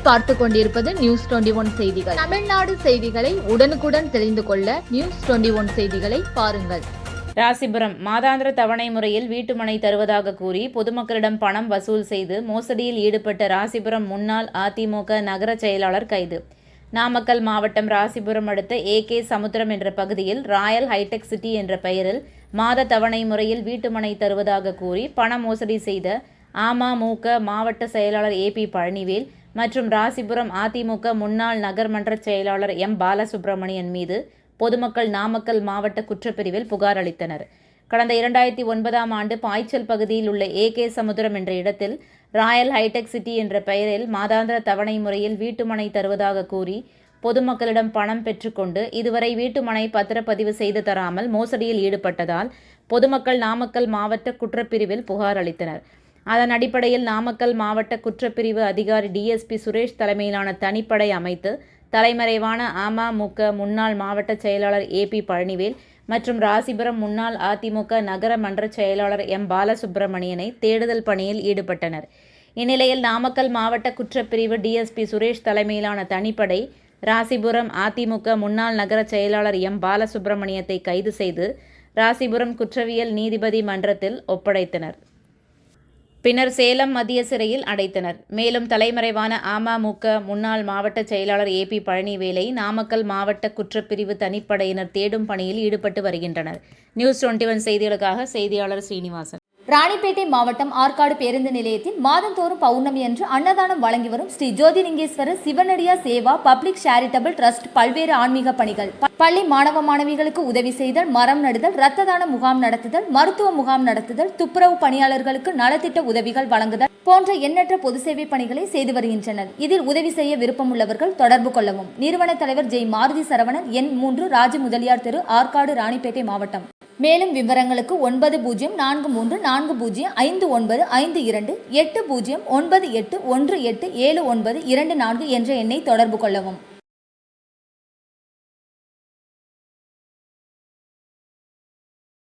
நீங்கள் பார்த்து கொண்டிருப்பது நியூஸ் 21 செய்திகள். தமிழ்நாடு செய்திகளை உடனுக்குடன் தெரிந்து கொள்ள நியூஸ் 21 செய்திகளை பாருங்கள். ராசிபுரம் மாதாந்திர தவணை முறையில் வீட்டுமனை தருவதாக கூறி பொதுமக்களிடம் பணம் வசூல் செய்து மோசடியில் ஈடுபட்ட ராசிபுரம் முன்னாள் அதிமுக நகர செயலாளர் கைது. நாமக்கல் மாவட்டம் ராசிபுரம் அடுத்த AK சமுத்திரம் என்ற பகுதியில் ராயல் ஹைடெக் சிட்டி என்ற பெயரில் மாத தவணை முறையில் வீட்டுமனை தருவதாக கூறி பண மோசடி செய்த அமமுக மாவட்ட செயலாளர் AP பழனிவேல் மற்றும் ராசிபுரம் அதிமுக முன்னாள் நகர்மன்ற செயலாளர் M பாலசுப்ரமணியன் மீது பொதுமக்கள் நாமக்கல் மாவட்ட குற்றப்பிரிவில் புகார் அளித்தனர். கடந்த 2009ஆம் ஆண்டு பாய்ச்சல் பகுதியில் உள்ள AK சமுத்திரம் என்ற இடத்தில் ராயல் ஹைடெக் சிட்டி என்ற பெயரில் மாதாந்திர தவணை முறையில் வீட்டுமனை தருவதாக கூறி பொதுமக்களிடம் பணம் பெற்றுக்கொண்டு இதுவரை வீட்டுமனை பத்திரப்பதிவு செய்து தராமல் மோசடியில் ஈடுபட்டதால் பொதுமக்கள் நாமக்கல் மாவட்ட குற்றப்பிரிவில் புகார் அளித்தனர். அதன் அடிப்படையில் நாமக்கல் மாவட்ட குற்றப்பிரிவு அதிகாரி DSP சுரேஷ் தலைமையிலான தனிப்படை அமைத்து தலைமறைவான அமமுக முன்னாள் மாவட்ட செயலாளர் AP பழனிவேல் மற்றும் ராசிபுரம் முன்னாள் அதிமுக நகர மன்ற செயலாளர் M பாலசுப்ரமணியனை தேடுதல் பணியில் ஈடுபட்டனர். இந்நிலையில் நாமக்கல் மாவட்ட குற்றப்பிரிவு DSP சுரேஷ் தலைமையிலான தனிப்படை ராசிபுரம் அதிமுக முன்னாள் நகர செயலாளர் M பாலசுப்ரமணியத்தை கைது செய்து ராசிபுரம் குற்றவியல் நீதிபதி மன்றத்தில் ஒப்படைத்தனர். பின்னர் சேலம் மத்திய சிறையில் அடைத்தனர். மேலும் தலைமறைவான அமமுக முன்னாள் மாவட்ட செயலாளர் AP பழனிவேலை நாமக்கல் மாவட்ட குற்றப்பிரிவு தனிப்படையினர் தேடும் பணியில் ஈடுபட்டு வருகின்றனர். நியூஸ் 21 செய்திகளுக்காக செய்தியாளர் ஸ்ரீனிவாசன். ராணிப்பேட்டை மாவட்டம் ஆற்காடு பேருந்து நிலையத்தில் மாதந்தோறும் பௌர்ணமி அன்று அன்னதானம் வழங்கி வரும் Sri Jothilingeswarar சிவனடியா Seva public charitable trust பல்வேறு ஆன்மீக பணிகள், பள்ளி மாணவ மாணவிகளுக்கு உதவி செய்தல், மரம் நடுதல், இரத்த தான முகாம் நடத்துதல், மருத்துவ முகாம் நடத்துதல், துப்புரவு பணியாளர்களுக்கு நலத்திட்ட உதவிகள் வழங்குதல் போன்ற எண்ணற்ற பொது சேவை பணிகளை செய்து வருகின்றனர். இதில் உதவி செய்ய விருப்பமுள்ளவர்கள் தொடர்பு கொள்ளவும். நிறுவன தலைவர் J மாருதி சரவணன், எண் 3, ராஜ முதலியார் தெரு, ஆற்காடு, ராணிப்பேட்டை மாவட்டம். மேலும் விவரங்களுக்கு 9040405952 8098187924 என்ற எண்ணை தொடர்பு கொள்ளவும்.